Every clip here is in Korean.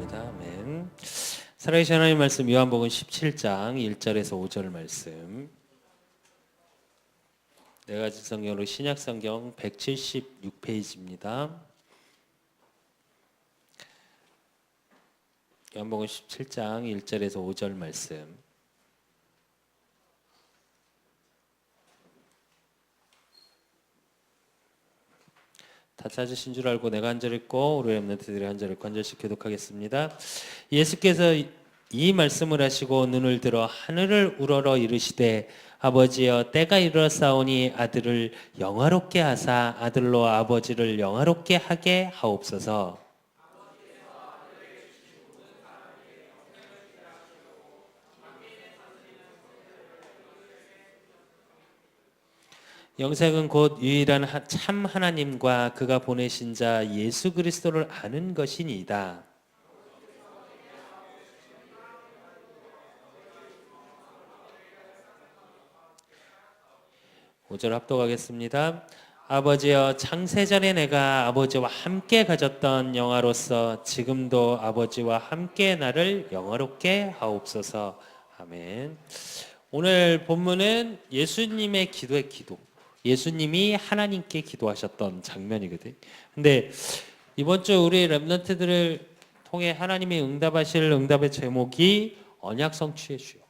기도하겠습니다. 아멘. 살아계신 하나님 말씀 요한복음 17장 1절에서 5절 말씀. 네 가지 성경으로 신약 성경 176페이지입니다. 요한복음 17장 1절에서 5절 말씀. 다 찾으신 줄 알고 내가 한 절 읽고 우리 렘넌트들이 한 절을 한 절씩 교독하겠습니다. 예수께서 이 말씀을 하시고 눈을 들어 하늘을 우러러 이르시되 아버지여 때가 이르렀사오니 아들을 영화롭게 하사 아들로 아버지를 영화롭게 하게 하옵소서. 영생은 곧 유일한 참 하나님과 그가 보내신 자 예수 그리스도를 아는 것이니이다. 5절 합독하겠습니다. 아버지여 창세전에 내가 아버지와 함께 가졌던 영화로서 지금도 아버지와 함께 나를 영화롭게 하옵소서. 아멘. 오늘 본문은 예수님의 기도의 기도. 예수님이 하나님께 기도하셨던 장면이거든. 근데 이번 주 우리 렘넌트들을 통해 하나님이 응답하실 응답의 제목이 언약 성취의 주요.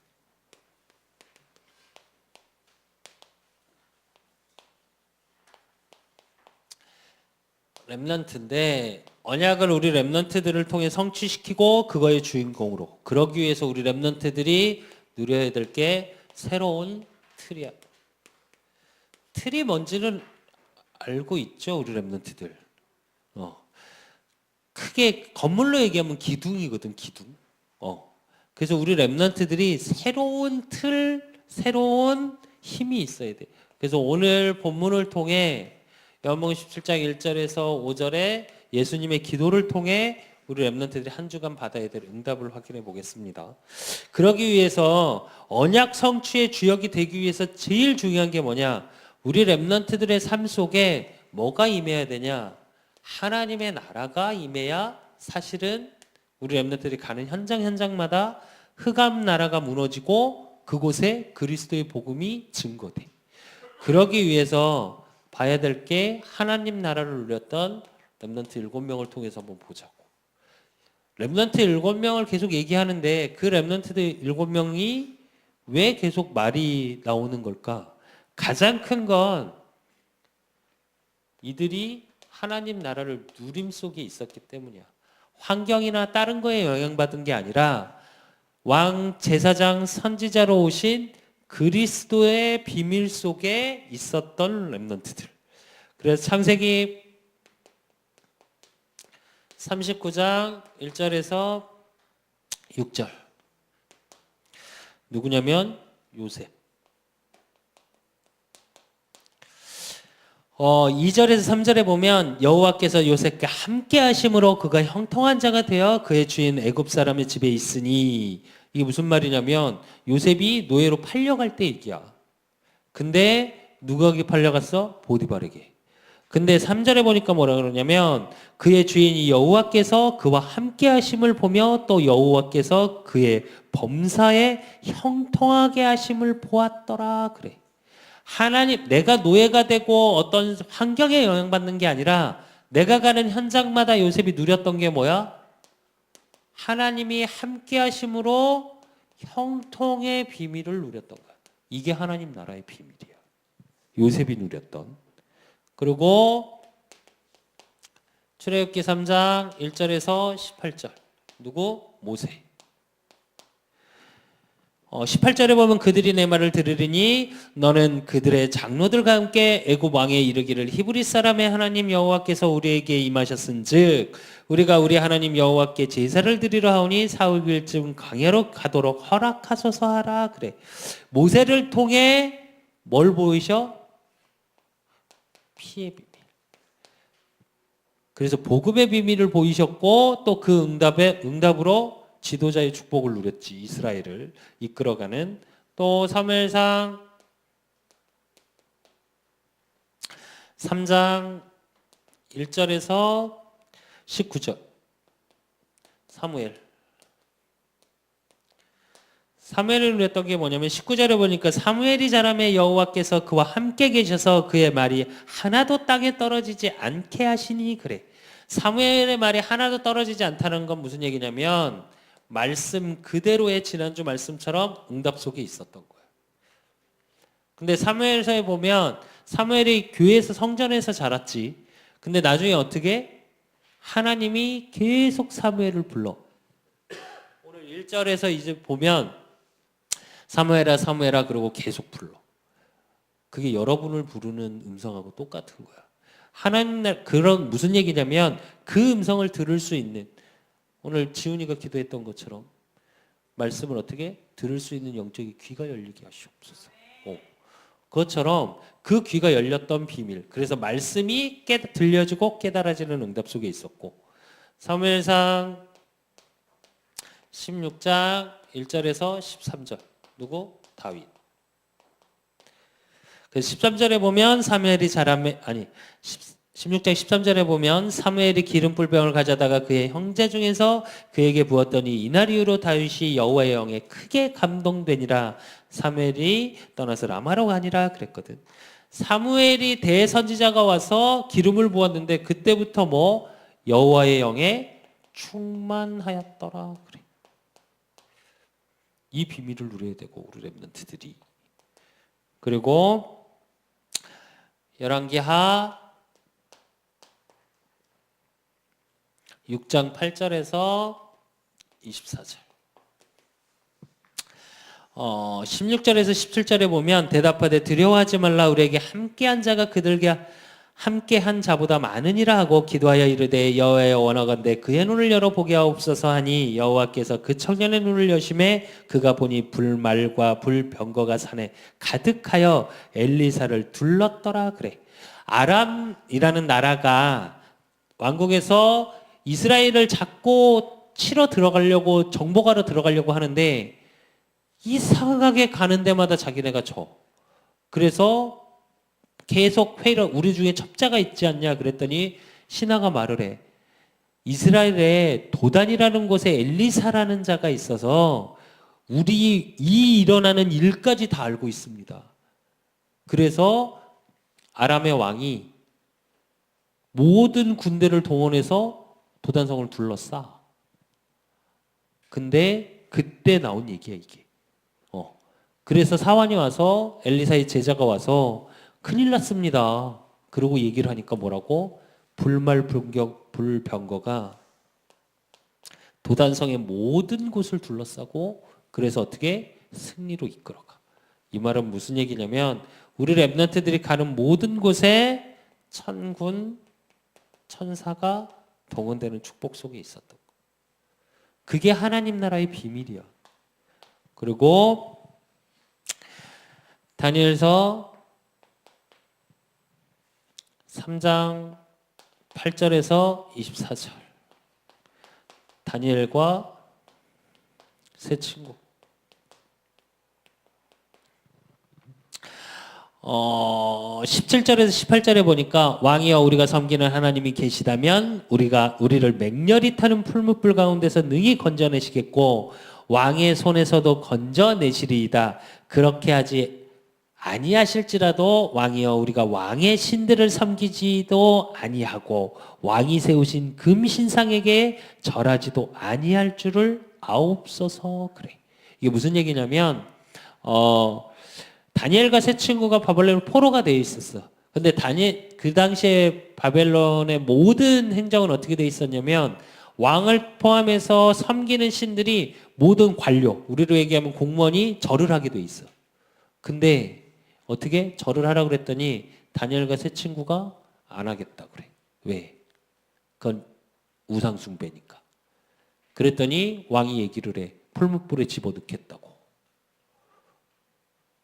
렘넌트인데 언약을 우리 렘넌트들을 통해 성취시키고 그거의 주인공으로 그러기 위해서 우리 렘넌트들이 누려야 될 게 새로운 틀이야. 틀이 뭔지는 알고 있죠, 우리 렘넌트들. 크게 건물로 얘기하면 기둥이거든, 기둥. 그래서 우리 렘넌트들이 새로운 틀, 새로운 힘이 있어야 돼. 그래서 오늘 본문을 통해 요한복음 17장 1절에서 5절에 예수님의 기도를 통해 우리 렘넌트들이 한 주간 받아야 될 응답을 확인해 보겠습니다. 그러기 위해서 언약 성취의 주역이 되기 위해서 제일 중요한 게 뭐냐? 우리 렘넌트들의 삶 속에 뭐가 임해야 되냐? 하나님의 나라가 임해야 사실은 우리 렘넌트들이 가는 현장마다 흑암 나라가 무너지고 그곳에 그리스도의 복음이 증거돼. 그러기 위해서 봐야 될 게 하나님 나라를 누렸던 렘넌트 7명을 통해서 한번 보자고. 렘넌트 7명을 계속 얘기하는데 그 렘넌트들 7명이 왜 계속 말이 나오는 걸까? 가장 큰 건 이들이 하나님 나라를 누림 속에 있었기 때문이야. 환경이나 다른 거에 영향받은 게 아니라 왕, 제사장, 선지자로 오신 그리스도의 비밀 속에 있었던 렘넌트들. 그래서 창세기 39장 1절에서 6절. 누구냐면 요셉. 2절에서 3절에 보면 여호와께서 요셉과 함께 하심으로 그가 형통한 자가 되어 그의 주인 애굽 사람의 집에 있으니, 이게 무슨 말이냐면 요셉이 노예로 팔려갈 때 얘기야. 근데 누구에게 팔려갔어? 보디발에게. 근데 3절에 보니까 뭐라 그러냐면 그의 주인이 여호와께서 그와 함께 하심을 보며 또 여호와께서 그의 범사에 형통하게 하심을 보았더라 그래. 하나님, 내가 노예가 되고 어떤 환경에 영향받는 게 아니라 내가 가는 현장마다 요셉이 누렸던 게 뭐야? 하나님이 함께 하심으로 형통의 비밀을 누렸던 거야. 이게 하나님 나라의 비밀이야. 요셉이 누렸던. 그리고 출애굽기 3장 1절에서 18절. 누구? 모세. 18절에 보면 그들이 내 말을 들으리니 너는 그들의 장로들과 함께 애굽 왕에 이르기를 히브리 사람의 하나님 여호와께서 우리에게 임하셨은즉 우리가 우리 하나님 여호와께 제사를 드리러 하오니 사흘쯤 광야로 가도록 허락하소서 하라 그래. 모세를 통해 뭘 보이셔? 피의 비밀. 그래서 복음의 비밀을 보이셨고 또 그 응답으로 지도자의 축복을 누렸지. 이스라엘을 이끌어가는. 또 사무엘상 3장 1절에서 19절. 사무엘을 누렸던 게 뭐냐면 19절에 보니까 사무엘이 자라매 여호와께서 그와 함께 계셔서 그의 말이 하나도 땅에 떨어지지 않게 하시니 그래. 사무엘의 말이 하나도 떨어지지 않다는 건 무슨 얘기냐면 말씀 그대로의 지난주 말씀처럼 응답 속에 있었던 거예요. 근데 사무엘서에 보면 사무엘이 교회에서 성전에서 자랐지. 근데 나중에 어떻게 하나님이 계속 사무엘을 불러. 오늘 1절에서 이제 보면 사무엘아 사무엘아 그러고 계속 불러. 그게 여러분을 부르는 음성하고 똑같은 거야. 하나님 그런 무슨 얘기냐면 그 음성을 들을 수 있는 오늘 지훈이가 기도했던 것처럼 말씀을 어떻게 들을 수 있는 영적인 귀가 열리게 하시옵소서. 그것처럼 그 귀가 열렸던 비밀. 그래서 말씀이 들려지고 깨달아지는 응답 속에 있었고 사무엘상 16장 1절에서 13절 누구? 다윗. 그래서 13절에 보면 사무엘이 자라매 16장 13절에 보면 사무엘이 기름불병을 가져다가 그의 형제 중에서 그에게 부었더니 이날 이후로 다윗이 여호와의 영에 크게 감동되니라. 사무엘이 떠나서 라마로 가니라 그랬거든. 사무엘이 대선지자가 와서 기름을 부었는데 그때부터 뭐 여호와의 영에 충만하였더라 그래. 이 비밀을 누려야 되고 우리 렘넌트들이. 그리고 열왕기하 6장 8절에서 24절 16절에서 17절에 보면 대답하되 두려워하지 말라 우리에게 함께한 자가 그들과 함께한 자보다 많으니라 하고 기도하여 이르되 여호와의 원하건대 그의 눈을 열어 보게 하옵소서 하니 여호와께서 그 청년의 눈을 여심해 그가 보니 불말과 불병거가 산에 가득하여 엘리사를 둘렀더라 그래. 아람이라는 나라가 왕국에서 이스라엘을 잡고 치러 들어가려고 정복하러 들어가려고 하는데 이상하게 가는 데마다 자기네가 져. 그래서 계속 회의를 우리 중에 첩자가 있지 않냐 그랬더니 신하가 말을 해. 이스라엘에 도단이라는 곳에 엘리사라는 자가 있어서 우리 이 일어나는 일까지 다 알고 있습니다. 그래서 아람의 왕이 모든 군대를 동원해서 도단성을 둘러싸. 근데 그때 나온 얘기야 이게. 그래서 사환이 와서 엘리사의 제자가 와서 큰일 났습니다. 그러고 얘기를 하니까 뭐라고? 불병거가 도단성의 모든 곳을 둘러싸고 그래서 어떻게 승리로 이끌어가. 이 말은 무슨 얘기냐면 우리 렘넌트들이 가는 모든 곳에 천군 천사가 동원되는 축복 속에 있었던 거. 그게 하나님 나라의 비밀이야. 그리고 다니엘서 3장 8절에서 24절 다니엘과 세 친구 17절에서 18절에 보니까 왕이여 우리가 섬기는 하나님이 계시다면 우리를 맹렬히 타는 풀무불 가운데서 능히 건져내시겠고 왕의 손에서도 건져내시리이다. 그렇게 하지 아니하실지라도 왕이여 우리가 왕의 신들을 섬기지도 아니하고 왕이 세우신 금신상에게 절하지도 아니할 줄을 아옵소서 그래. 이게 무슨 얘기냐면 다니엘과 세 친구가 바벨론 포로가 되어 있었어. 근데 그 당시에 바벨론의 모든 행정은 어떻게 되어 있었냐면 왕을 포함해서 섬기는 신들이 모든 관료, 우리로 얘기하면 공무원이 절을 하게 돼 있어. 근데 어떻게 절을 하라고 그랬더니 다니엘과 세 친구가 안 하겠다 그래. 왜? 그건 우상 숭배니까. 그랬더니 왕이 얘기를 해. 풀무불에 집어넣겠다고.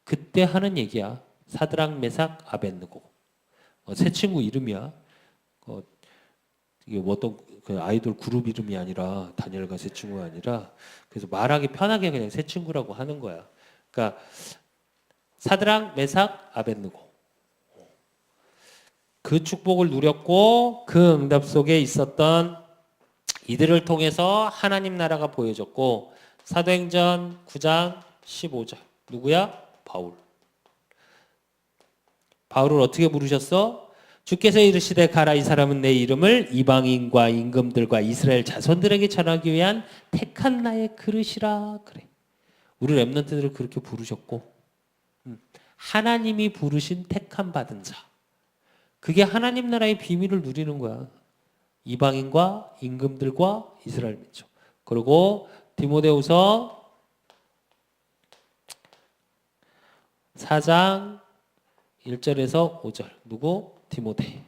그때 하는 얘기야. 사드락 메삭 아벳느고. 세 친구 이름이야. 이게 어떤 그 아이돌 그룹 이름이 아니라 다니엘과 세 친구가 아니라 그래서 말하기 편하게 그냥 세 친구라고 하는 거야. 그러니까 사드락 메삭 아벳느고 그 축복을 누렸고 그 응답 속에 있었던 이들을 통해서 하나님 나라가 보여졌고 사도행전 9장 15절 누구야? 바울. 바울을 어떻게 부르셨어? 주께서 이르시되 가라 이 사람은 내 이름을 이방인과 임금들과 이스라엘 자손들에게 전하기 위한 택한 나의 그릇이라 그래. 우리 렘넌트들을 그렇게 부르셨고 하나님이 부르신 택한 받은 자. 그게 하나님 나라의 비밀을 누리는 거야. 이방인과 임금들과 이스라엘 민족. 그리고 디모데후서 4장 1절에서 5절. 누구? 디모데.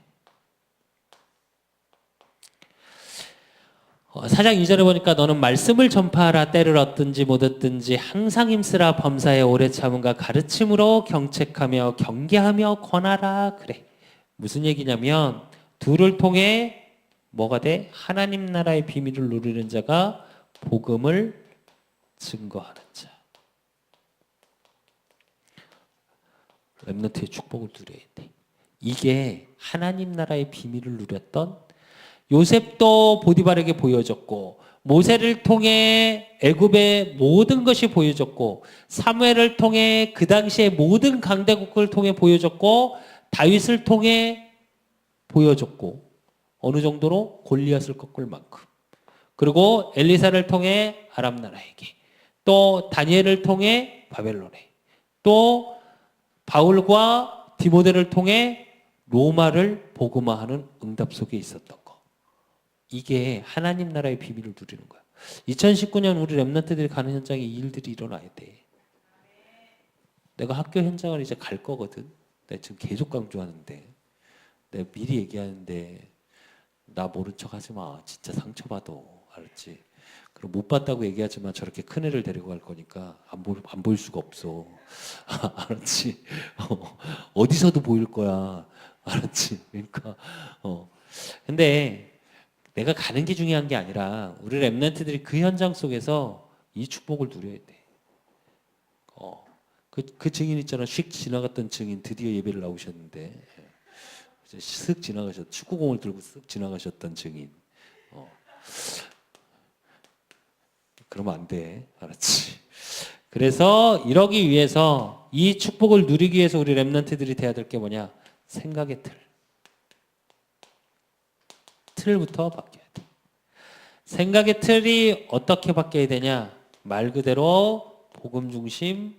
4장 2절에 보니까 너는 말씀을 전파하라. 때를 얻든지 못 얻든지 항상 힘쓰라. 범사에 오래 참음과 가르침으로 경책하며 경계하며 권하라. 그래. 무슨 얘기냐면 둘을 통해 뭐가 돼? 하나님 나라의 비밀을 누리는 자가 복음을 증거하는 자. 렘넌트의 축복을 누려야 돼. 이게 하나님 나라의 비밀을 누렸던 요셉도 보디발에게 보여졌고 모세를 통해 애굽의 모든 것이 보여졌고 사무엘을 통해 그 당시의 모든 강대국을 통해 보여졌고 다윗을 통해 보여줬고 어느 정도로 골리앗을 꺾을 만큼 그리고 엘리사를 통해 아람 나라에게 또 다니엘을 통해 바벨론에 또 바울과 디모데를 통해 로마를 복음화하는 응답 속에 있었던 거. 이게 하나님 나라의 비밀을 누리는 거야. 2019년 우리 렘넌트들이 가는 현장에 이 일들이 일어나야 돼. 내가 학교 현장을 이제 갈 거거든. 내가 지금 계속 강조하는데 내가 미리 얘기하는데 나 모른 척 하지 마. 진짜 상처받아. 알았지? 그리고 못 봤다고 얘기하지만 저렇게 큰 애를 데리고 갈 거니까 안 보일 수가 없어. 알았지? 어디서도 보일 거야. 알았지? 그러니까 근데 내가 가는 게 중요한 게 아니라 우리 렘넌트들이 그 현장 속에서 이 축복을 누려야 돼. 그 증인 있잖아. 휙 지나갔던 증인 드디어 예배를 나오셨는데 쓱 지나가셨 축구공을 들고 쓱 지나가셨던 증인. 그러면 안 돼. 알았지? 그래서 이러기 위해서 이 축복을 누리기 위해서 우리 렘넌트들이 돼야 될 게 뭐냐? 생각의 틀. 틀부터 바뀌어야 돼. 생각의 틀이 어떻게 바뀌어야 되냐? 말 그대로 복음 중심.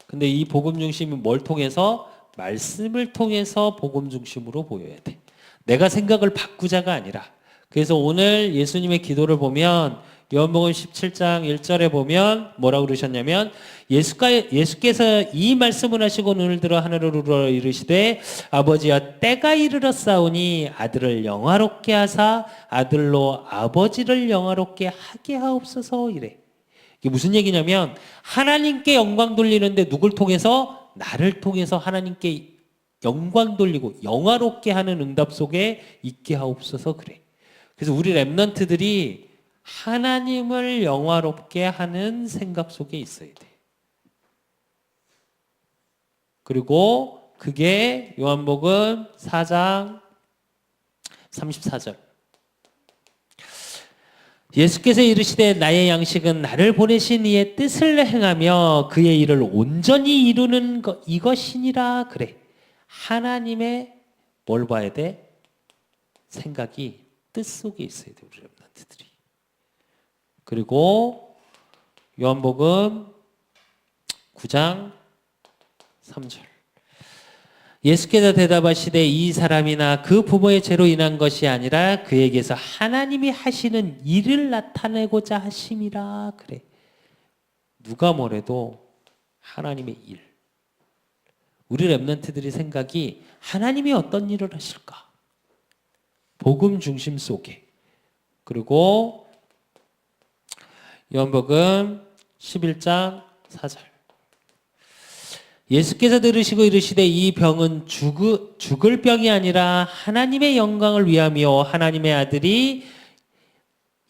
근데 이 복음 중심이 뭘 통해서? 말씀을 통해서 복음 중심으로 보여야 돼. 내가 생각을 바꾸자가 아니라. 그래서 오늘 예수님의 기도를 보면 요한복음 17장 1절에 보면 뭐라고 그러셨냐면 예수께서 이 말씀을 하시고 눈을 들어 하늘을 우러러 이르시되 아버지여 때가 이르렀사오니 아들을 영화롭게 하사 아들로 아버지를 영화롭게 하게 하옵소서 이래. 이게 무슨 얘기냐면 하나님께 영광 돌리는데 누굴 통해서? 나를 통해서 하나님께 영광 돌리고 영화롭게 하는 응답 속에 있게 하옵소서 그래. 그래서 우리 렘넌트들이 하나님을 영화롭게 하는 생각 속에 있어야 돼. 그리고 그게 요한복음 4장 34절. 예수께서 이르시되 나의 양식은 나를 보내신 이의 뜻을 행하며 그의 일을 온전히 이루는 것 이것이니라 그래. 하나님의 뭘 봐야 돼? 생각이 뜻 속에 있어야 돼. 우리 렘넌트들이. 그리고 요한복음 9장 3절. 예수께서 대답하시되 이 사람이나 그 부모의 죄로 인한 것이 아니라 그에게서 하나님이 하시는 일을 나타내고자 하심이라 그래. 누가 뭐래도 하나님의 일. 우리 렘넌트들의 생각이 하나님이 어떤 일을 하실까? 복음 중심 속에. 그리고 요한복음 11장 4절. 예수께서 들으시고 이르시되 이 병은 죽을 병이 아니라 하나님의 영광을 위하며 하나님의 아들이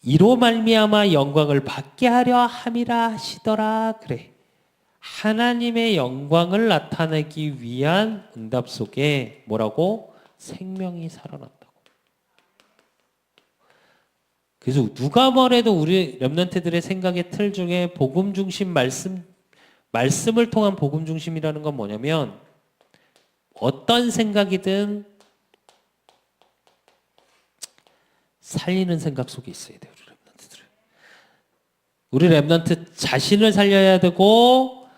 이로 말미암아 영광을 받게 하려 함이라 하시더라 그래. 하나님의 영광을 나타내기 위한 응답 속에 뭐라고? 생명이 살아난다고. 그래서 누가 뭐래도 우리 렘넌트들의 생각의 틀 중에 복음 중심 말씀을 통한 복음 중심이라는 건 뭐냐면 어떤 생각이든 살리는 생각 속에 있어야 돼요. 우리 렘넌트들은. 우리 렘넌트 자신을 살려야 되고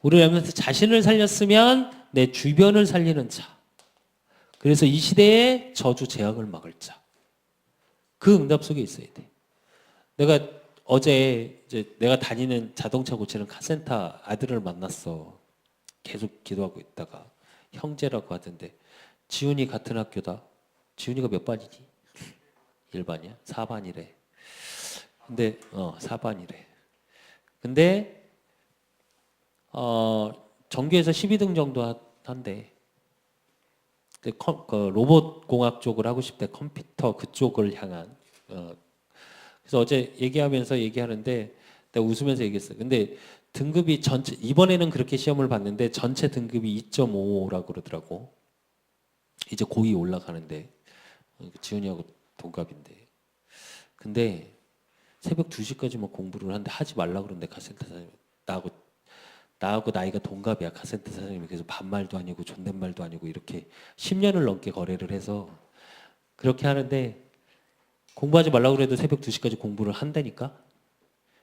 우리 렘넌트 자신을 살렸으면 내 주변을 살리는 자. 그래서 이 시대에 저주 재앙을 막을 자. 그 응답 속에 있어야 돼. 내가 어제 이제 내가 다니는 자동차 고치는 카센터 아들을 만났어. 계속 기도하고 있다가 형제라고 하던데 지훈이 같은 학교다. 지훈이가 몇 반이지? 1반이야? 4반이래. 근데 4반이래. 근데 전교에서 12등 정도 한대. 그 로봇 공학 쪽을 하고 싶대. 컴퓨터 그쪽을 향한. 그래서 어제 얘기하는데 내가 웃으면서 얘기했어. 근데 등급이 전체 이번에는 그렇게 시험을 봤는데 전체 등급이 2.5라고 그러더라고. 이제 고2 올라가는데 지훈이하고 동갑인데. 근데 새벽 2시까지 막 공부를 하는데 하지 말라 그러는데 카센터 사장님 나하고 나이가 동갑이야. 카센터 사장님이. 그래서 반말도 아니고 존댓말도 아니고 이렇게 10년을 넘게 거래를 해서 그렇게 하는데 공부하지 말라고 그래도 새벽 2시까지 공부를 한다니까.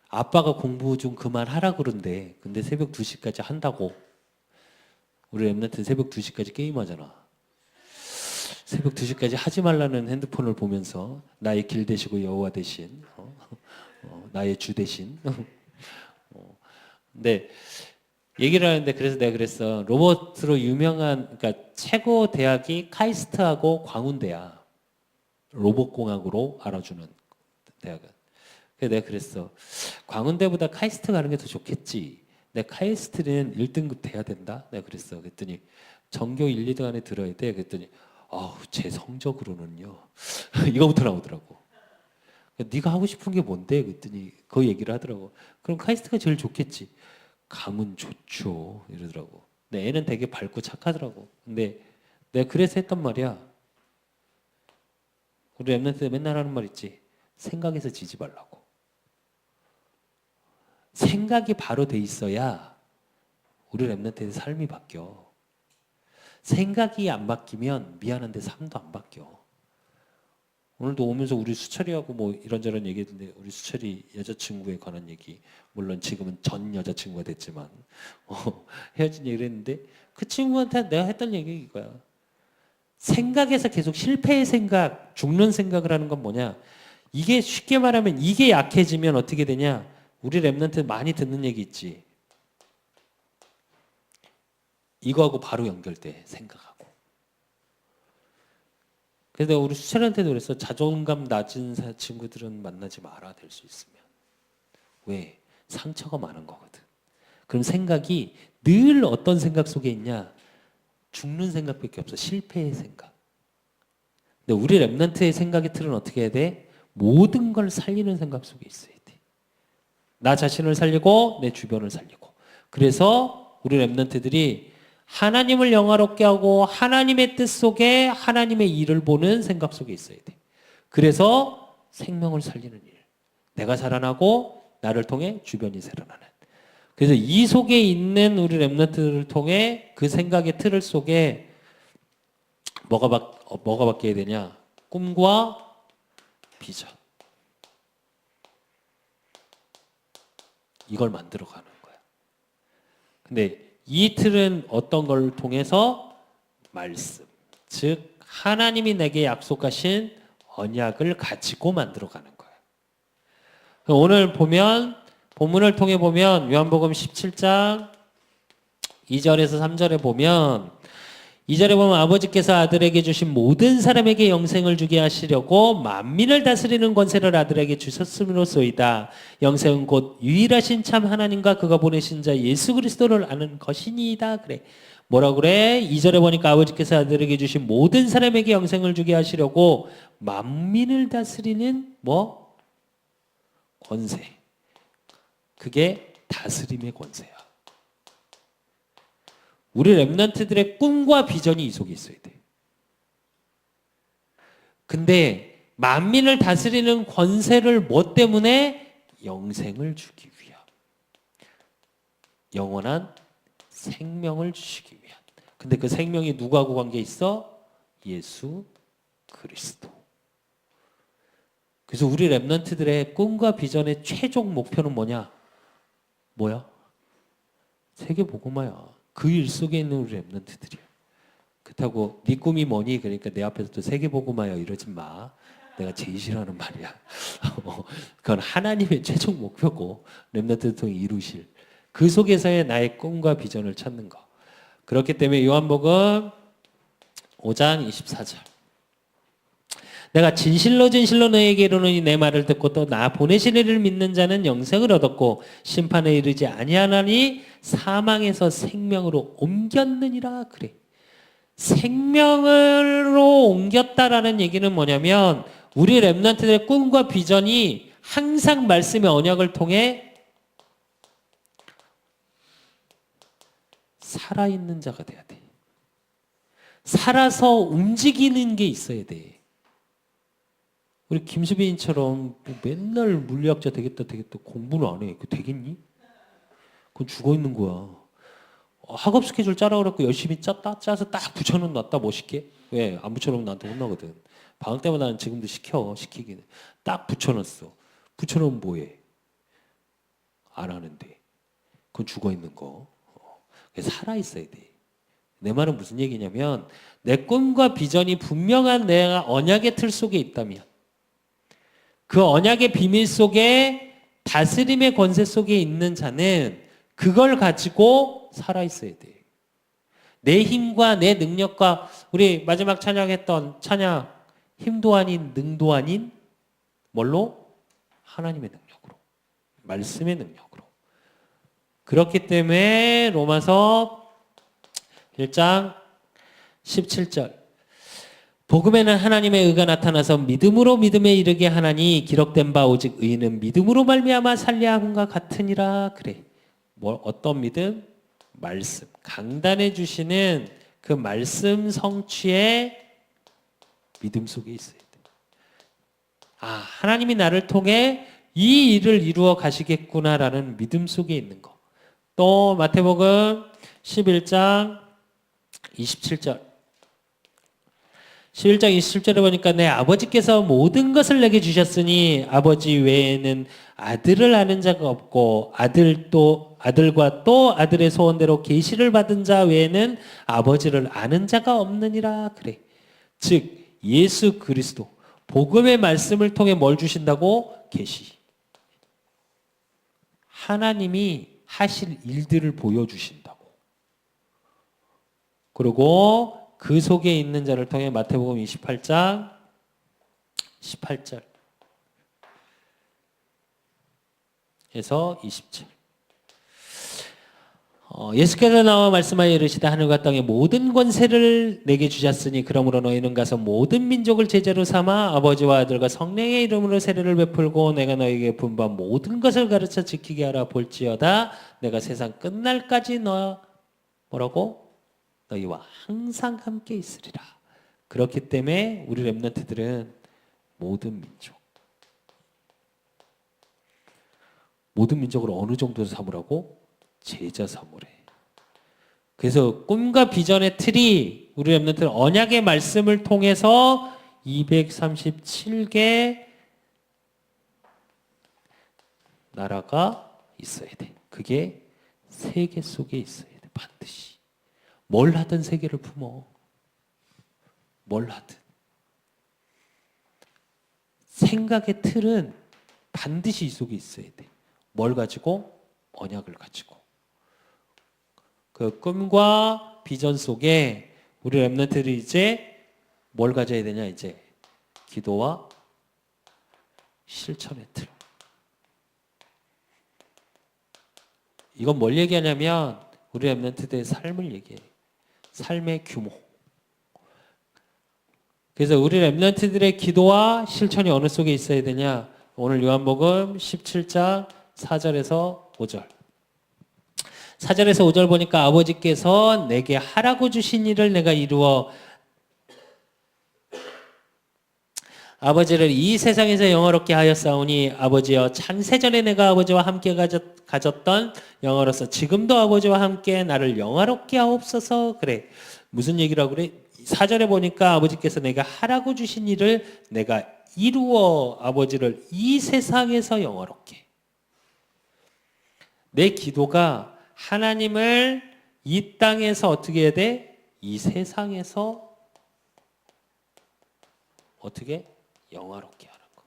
아빠가 공부 좀 그만하라 그런데 근데 새벽 2시까지 한다고. 우리 엠넷은 새벽 2시까지 게임하잖아. 새벽 2시까지 하지 말라는 핸드폰을 보면서 나의 길 되시고 여호와 대신 나의 주 대신 근데 얘기를 하는데 그래서 내가 그랬어. 로봇으로 유명한 그러니까 최고 대학이 카이스트하고 광운대야. 로봇공학으로 알아주는 대학은. 그래서 내가 그랬어. 광운대보다 카이스트 가는 게 더 좋겠지. 내가 카이스트는 1등급 돼야 된다. 내가 그랬어. 그랬더니 전교 1, 2등 안에 들어야 돼. 그랬더니 제 성적으로는요. 이거부터 나오더라고. 네가 하고 싶은 게 뭔데? 그랬더니 그 얘기를 하더라고. 그럼 카이스트가 제일 좋겠지. 감은 좋죠. 이러더라고. 근데 애는 되게 밝고 착하더라고. 근데 내가 그래서 했단 말이야. 우리 랩런트 맨날 하는 말 있지. 생각에서 지지 말라고. 생각이 바로 돼 있어야 우리 랩런트의 삶이 바뀌어. 생각이 안 바뀌면 미안한데 삶도 안 바뀌어. 오늘도 오면서 우리 수철이하고 뭐 이런저런 얘기했는데 우리 수철이 여자친구에 관한 얘기 물론 지금은 전 여자친구가 됐지만 헤어진 얘기를 했는데 그 친구한테 내가 했던 얘기 이거야. 생각에서 계속 실패의 생각, 죽는 생각을 하는 건 뭐냐. 이게 쉽게 말하면 이게 약해지면 어떻게 되냐. 우리 랩런트 많이 듣는 얘기 있지. 이거하고 바로 연결돼 생각하고. 그래서 내가 우리 수철한테도 그랬어. 자존감 낮은 친구들은 만나지 마라. 될 수 있으면. 왜? 상처가 많은 거거든. 그럼 생각이 늘 어떤 생각 속에 있냐? 죽는 생각밖에 없어. 실패의 생각. 근데 우리 랩런트의 생각의 틀은 어떻게 해야 돼? 모든 걸 살리는 생각 속에 있어야 돼. 나 자신을 살리고 내 주변을 살리고. 그래서 우리 랩런트들이 하나님을 영화롭게 하고 하나님의 뜻 속에 하나님의 일을 보는 생각 속에 있어야 돼. 그래서 생명을 살리는 일. 내가 살아나고 나를 통해 주변이 살아나는. 그래서 이 속에 있는 우리 랩런트들을 통해 그 생각의 틀을 속에 뭐가 바뀌어야 되냐? 꿈과 비전. 이걸 만들어가는 거야. 근데 이 틀은 어떤 걸 통해서 말씀, 즉 하나님이 내게 약속하신 언약을 가지고 만들어가는 거예요. 오늘 보면 본문을 통해 보면 요한복음 17장 2절에서 3절에 보면 2절에 보면 아버지께서 아들에게 주신 모든 사람에게 영생을 주게 하시려고 만민을 다스리는 권세를 아들에게 주셨음으로소이다. 영생은 곧 유일하신 참 하나님과 그가 보내신 자 예수 그리스도를 아는 것이니이다. 그래. 뭐라 그래? 2절에 보니까 아버지께서 아들에게 주신 모든 사람에게 영생을 주게 하시려고 만민을 다스리는 뭐? 권세. 그게 다스림의 권세야. 우리 랩런트들의 꿈과 비전이 이 속에 있어야 돼. 근데 만민을 다스리는 권세를 뭐 때문에? 영생을 주기 위함. 영원한 생명을 주시기 위함. 근데 그 생명이 누구하고 관계 있어? 예수 그리스도. 그래서 우리 렘넌트들의 꿈과 비전의 최종 목표는 뭐냐? 뭐야? 세계복음화야. 그 일 속에 있는 우리 렘넌트들이야. 그렇다고 네 꿈이 뭐니? 그러니까 내 앞에서 또 세계복음화야 이러지 마. 내가 제일 싫어하는 말이야. 그건 하나님의 최종 목표고 렘넌트를 통해 이루실 그 속에서의 나의 꿈과 비전을 찾는 거. 그렇기 때문에 요한복음 5장 24절. 내가 진실로 너에게 이르노니 내 말을 듣고 또 나 보내신 이를 믿는 자는 영생을 얻었고 심판에 이르지 아니하나니 사망에서 생명으로 옮겼느니라 그래. 생명으로 옮겼다라는 얘기는 뭐냐면 우리 렘넌트들의 꿈과 비전이 항상 말씀의 언약을 통해 살아있는 자가 돼야 돼. 살아서 움직이는 게 있어야 돼. 우리 김수빈처럼 맨날 물리학자 되겠다 공부는 안 해. 그 되겠니? 그건 죽어 있는 거야. 학업 스케줄 짜라 그랬고 열심히 짜서 딱 붙여놓은 놨다 멋있게. 왜? 안 붙여놓으면 나한테 혼나거든. 방학 때마다 나는 지금도 시키기는. 딱 붙여놨어. 붙여놓으면 뭐해? 안 하는데. 그건 죽어 있는 거. 살아있어야 돼. 내 말은 무슨 얘기냐면 내 꿈과 비전이 분명한 내가 언약의 틀 속에 있다면 그 언약의 비밀 속에 다스림의 권세 속에 있는 자는 그걸 가지고 살아있어야 돼. 내 힘과 내 능력과 우리 마지막 찬양했던 찬양 힘도 아닌 능도 아닌 뭘로? 하나님의 능력으로. 말씀의 능력으로. 그렇기 때문에 로마서 1장 17절 복음에는 하나님의 의가 나타나서 믿음으로 믿음에 이르게 하나니 기록된 바 오직 의인은 믿음으로 말미암아 살려야 함과 같으니라 그래. 어떤 믿음? 말씀. 강단해 주시는 그 말씀 성취의 믿음 속에 있어야 돼. 하나님이 나를 통해 이 일을 이루어 가시겠구나라는 믿음 속에 있는 거. 또 마태복음 11장 27절 11장 27절에 보니까 내 아버지께서 모든 것을 내게 주셨으니 아버지 외에는 아들을 아는 자가 없고 아들과 또 아들의 소원대로 계시를 받은 자 외에는 아버지를 아는 자가 없느니라 그래. 즉 예수 그리스도 복음의 말씀을 통해 뭘 주신다고? 계시. 하나님이 하실 일들을 보여주신다고. 그리고 그 속에 있는 자를 통해 마태복음 28장 18절 에서 20절 예수께서 나와 말씀하여 이르시되 하늘과 땅의 모든 권세를 내게 주셨으니 그러므로 너희는 가서 모든 민족을 제자로 삼아 아버지와 아들과 성령의 이름으로 세례를 베풀고 내가 너희에게 분부한 모든 것을 가르쳐 지키게 하라. 볼지어다 내가 세상 끝날까지 뭐라고? 너희와 항상 함께 있으리라. 그렇기 때문에 우리 렘넌트들은 모든 민족을 어느 정도로 삼으라고? 제자 삼으래. 그래서 꿈과 비전의 틀이 우리 렘넌트는 언약의 말씀을 통해서 237개 나라가 있어야 돼. 그게 세계 속에 있어야 돼. 반드시. 뭘 하든 세계를 품어. 뭘 하든. 생각의 틀은 반드시 이 속에 있어야 돼. 뭘 가지고? 언약을 가지고. 그 꿈과 비전 속에 우리 렘넌트들이 이제 뭘 가져야 되냐? 이제 기도와 실천의 틀. 이건 뭘 얘기하냐면 우리 렘넌트들의 삶을 얘기해. 삶의 규모. 그래서 우리 렘넌트들의 기도와 실천이 어느 속에 있어야 되냐? 오늘 요한복음 17장 4절에서 5절. 4절에서 5절 보니까 아버지께서 내게 하라고 주신 일을 내가 이루어 아버지를 이 세상에서 영화롭게 하였사오니 아버지여 창세전에 내가 아버지와 함께 가졌던 영화로서 지금도 아버지와 함께 나를 영화롭게 하옵소서. 그래. 무슨 얘기라고 그래? 4절에 보니까 아버지께서 내가 하라고 주신 일을 내가 이루어 아버지를 이 세상에서 영화롭게. 내 기도가 하나님을 이 땅에서 어떻게 해야 돼? 이 세상에서 어떻게? 영화롭게 하는 거.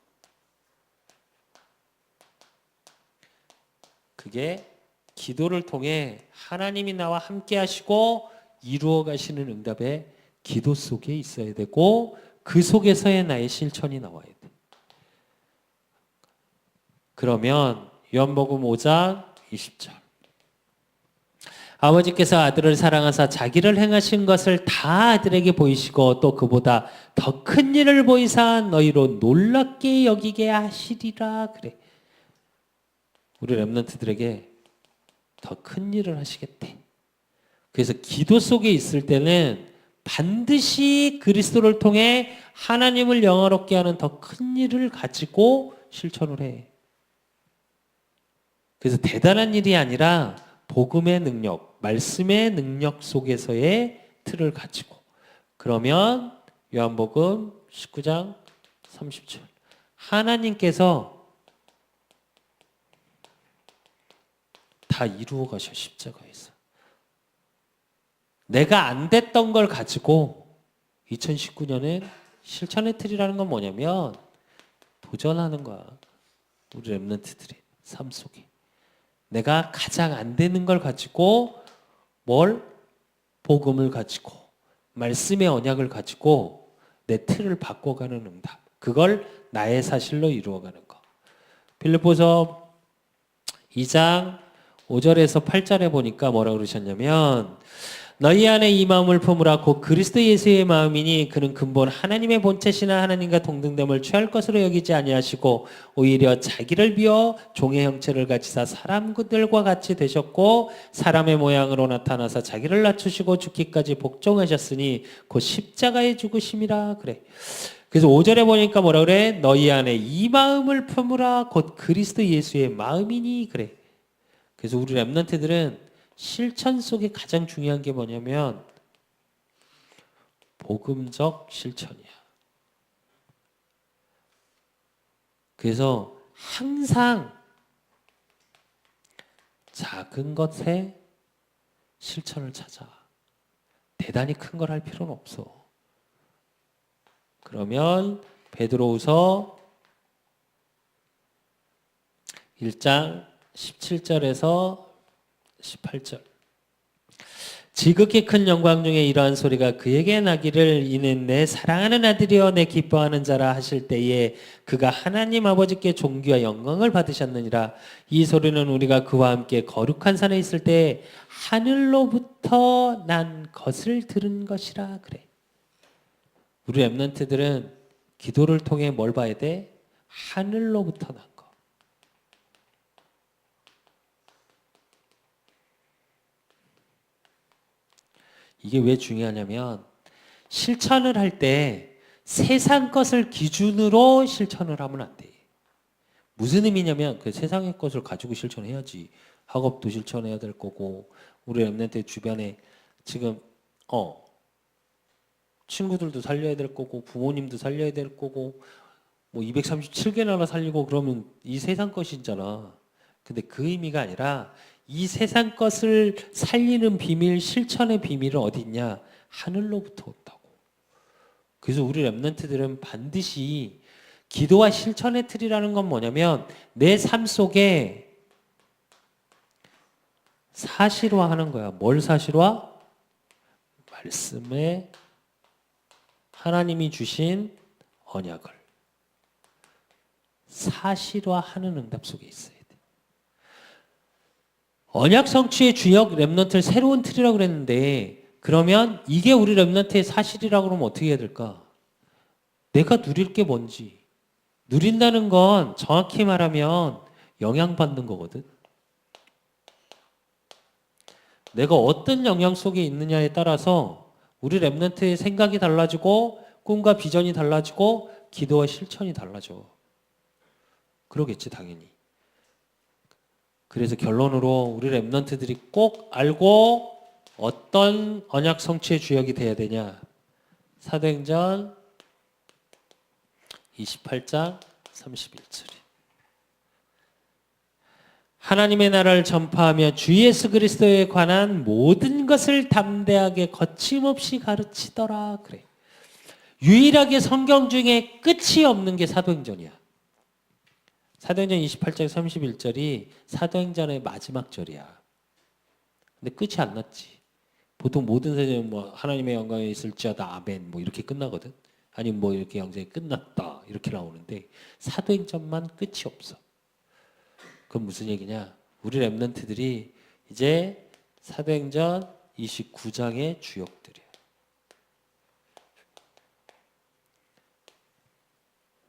그게 기도를 통해 하나님이 나와 함께 하시고 이루어 가시는 응답의 기도 속에 있어야 되고 그 속에서의 나의 실천이 나와야 돼. 그러면 요한복음 5장 20절. 아버지께서 아들을 사랑하사 자기를 행하신 것을 다 아들에게 보이시고 또 그보다 더 큰 일을 보이사 너희로 놀랍게 여기게 하시리라. 그래. 우리 렘넌트들에게 더 큰 일을 하시겠대. 그래서 기도 속에 있을 때는 반드시 그리스도를 통해 하나님을 영화롭게 하는 더 큰 일을 가지고 실천을 해. 그래서 대단한 일이 아니라 복음의 능력, 말씀의 능력 속에서의 틀을 가지고. 그러면 요한복음 19장 30절. 하나님께서 다 이루어 가셔, 십자가에서. 내가 안 됐던 걸 가지고 2019년에 실천의 틀이라는 건 뭐냐면 도전하는 거야. 우리 렘넌트들의 삶 속에. 내가 가장 안 되는 걸 가지고 뭘? 복음을 가지고 말씀의 언약을 가지고 내 틀을 바꿔가는 응답. 그걸 나의 사실로 이루어가는 거. 빌립보서 2장 5절에서 8절에 보니까 뭐라고 그러셨냐면 너희 안에 이 마음을 품으라 곧 그리스도 예수의 마음이니 그는 근본 하나님의 본체시나 하나님과 동등됨을 취할 것으로 여기지 아니하시고 오히려 자기를 비워 종의 형체를 가지사 사람들과 같이 되셨고 사람의 모양으로 나타나사 자기를 낮추시고 죽기까지 복종하셨으니 곧 십자가에 죽으심이라. 그래. 그래서 5절에 보니까 뭐라 그래? 너희 안에 이 마음을 품으라 곧 그리스도 예수의 마음이니. 그래. 그래서 우리 렘넌트들은 실천 속에 가장 중요한 게 뭐냐면 복음적 실천이야. 그래서 항상 작은 것에 실천을 찾아. 대단히 큰 걸 할 필요는 없어. 그러면 베드로후서 1장 17절에서 18절. 지극히 큰 영광 중에 이러한 소리가 그에게 나기를 이는 내 사랑하는 아들이여 내 기뻐하는 자라 하실 때에 그가 하나님 아버지께 존귀와 영광을 받으셨느니라. 이 소리는 우리가 그와 함께 거룩한 산에 있을 때 하늘로부터 난 것을 들은 것이라. 그래. 우리 렘넌트들은 기도를 통해 뭘 봐야 돼? 하늘로부터 난 것. 이게 왜 중요하냐면 실천을 할 때 세상 것을 기준으로 실천을 하면 안 돼. 무슨 의미냐면 그 세상의 것을 가지고 실천해야지. 학업도 실천해야 될 거고 우리 렘넌트 주변에 지금 친구들도 살려야 될 거고 부모님도 살려야 될 거고 뭐 237개 나라 살리고 그러면 이 세상 것이잖아. 근데 그 의미가 아니라 이 세상 것을 살리는 비밀, 실천의 비밀은 어디 있냐? 하늘로부터 온다고. 그래서 우리 렘넌트들은 반드시 기도와 실천의 틀이라는 건 뭐냐면 내 삶 속에 사실화하는 거야. 뭘 사실화? 말씀에 하나님이 주신 언약을 사실화하는 응답 속에 있어요. 언약 성취의 주역 렘넌트를 새로운 틀이라고 그랬는데 그러면 이게 우리 렘넌트의 사실이라고 그러면 어떻게 해야 될까? 내가 누릴 게 뭔지. 누린다는 건 정확히 말하면 영향받는 거거든. 내가 어떤 영향 속에 있느냐에 따라서 우리 렘넌트의 생각이 달라지고 꿈과 비전이 달라지고 기도와 실천이 달라져. 그러겠지 당연히. 그래서 결론으로 우리 렘넌트들이 꼭 알고 어떤 언약 성취의 주역이 돼야 되냐. 사도행전 28장 31절이 하나님의 나라를 전파하며 주 예수 그리스도에 관한 모든 것을 담대하게 거침없이 가르치더라. 그래. 유일하게 성경 중에 끝이 없는 게 사도행전이야. 사도행전 28장 31절이 사도행전의 마지막 절이야. 근데 끝이 안 났지. 보통 모든 세대는 뭐 하나님의 영광에 있을지어다 아멘 뭐 이렇게 끝나거든. 아니면 뭐 이렇게 영상이 끝났다 이렇게 나오는데 사도행전만 끝이 없어. 그건 무슨 얘기냐? 우리 렘넌트들이 이제 사도행전 29장의 주역들이야.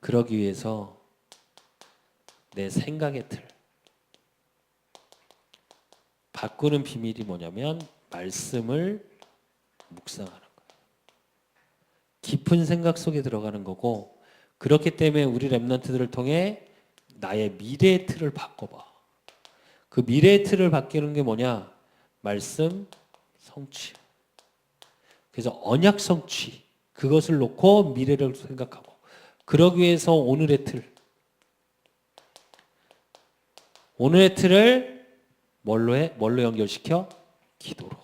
그러기 위해서 내 생각의 틀 바꾸는 비밀이 뭐냐면 말씀을 묵상하는 거예요. 깊은 생각 속에 들어가는 거고 그렇기 때문에 우리 렘넌트들을 통해 나의 미래의 틀을 바꿔봐. 그 미래의 틀을 바뀌는 게 뭐냐? 말씀 성취. 그래서 언약 성취. 그것을 놓고 미래를 생각하고 그러기 위해서 오늘의 틀. 오늘의 틀을 뭘로 해? 뭘로 연결시켜? 기도로.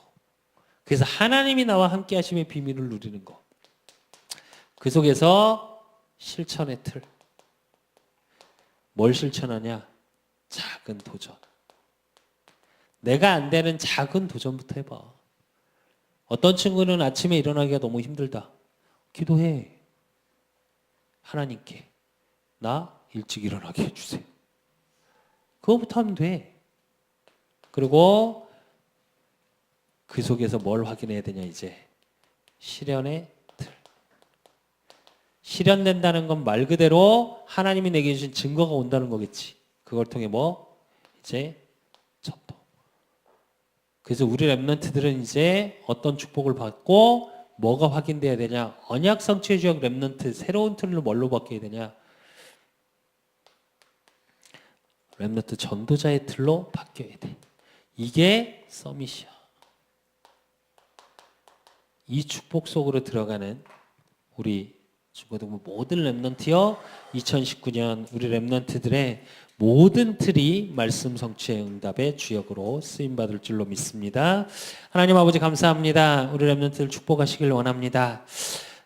그래서 하나님이 나와 함께 하심의 비밀을 누리는 것. 그 속에서 실천의 틀. 뭘 실천하냐? 작은 도전. 내가 안 되는 작은 도전부터 해봐. 어떤 친구는 아침에 일어나기가 너무 힘들다. 기도해. 하나님께 나 일찍 일어나게 해주세요. 그거부터 하면 돼. 그리고 그 속에서 뭘 확인해야 되냐 이제 실현의 틀. 실현된다는 건 말 그대로 하나님이 내게 주신 증거가 온다는 거겠지. 그걸 통해 뭐 이제 전도. 그래서 우리 렘넌트들은 이제 어떤 축복을 받고 뭐가 확인돼야 되냐. 언약 성취의 주역 렘넌트 새로운 틀로 뭘로 바뀌어야 되냐. 렘넌트 전도자의 틀로 바뀌어야 돼. 이게 서밋이야. 이 축복 속으로 들어가는 우리 중고등부 모든 렘넌트여 2019년 우리 렘넌트들의 모든 틀이 말씀 성취의 응답의 주역으로 쓰임받을 줄로 믿습니다. 하나님 아버지 감사합니다. 우리 렘넌트들 축복하시길 원합니다.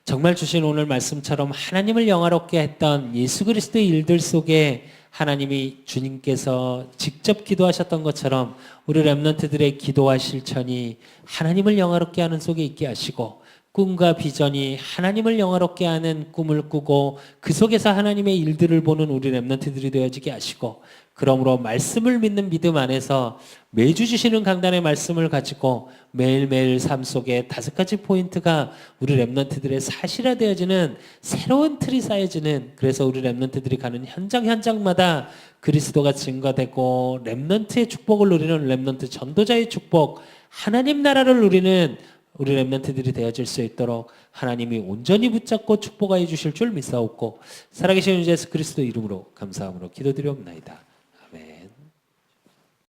정말 주신 오늘 말씀처럼 하나님을 영화롭게 했던 예수 그리스도의 일들 속에 하나님이 주님께서 직접 기도하셨던 것처럼 우리 렘넌트들의 기도와 실천이 하나님을 영화롭게 하는 속에 있게 하시고 꿈과 비전이 하나님을 영화롭게 하는 꿈을 꾸고 그 속에서 하나님의 일들을 보는 우리 렘넌트들이 되어지게 하시고 그러므로 말씀을 믿는 믿음 안에서 매주 주시는 강단의 말씀을 가지고 매일매일 삶 속에 5가지 포인트가 우리 렘넌트들의 사실화되어지는 새로운 틀이 쌓여지는 그래서 우리 렘넌트들이 가는 현장마다 그리스도가 증거되고 렘넌트의 축복을 누리는 렘넌트 전도자의 축복 하나님 나라를 누리는 우리 렘넌트들이 되어질 수 있도록 하나님이 온전히 붙잡고 축복하여 주실 줄 믿사옵고 살아계신 예수 그리스도 이름으로 감사함으로 기도드리옵나이다.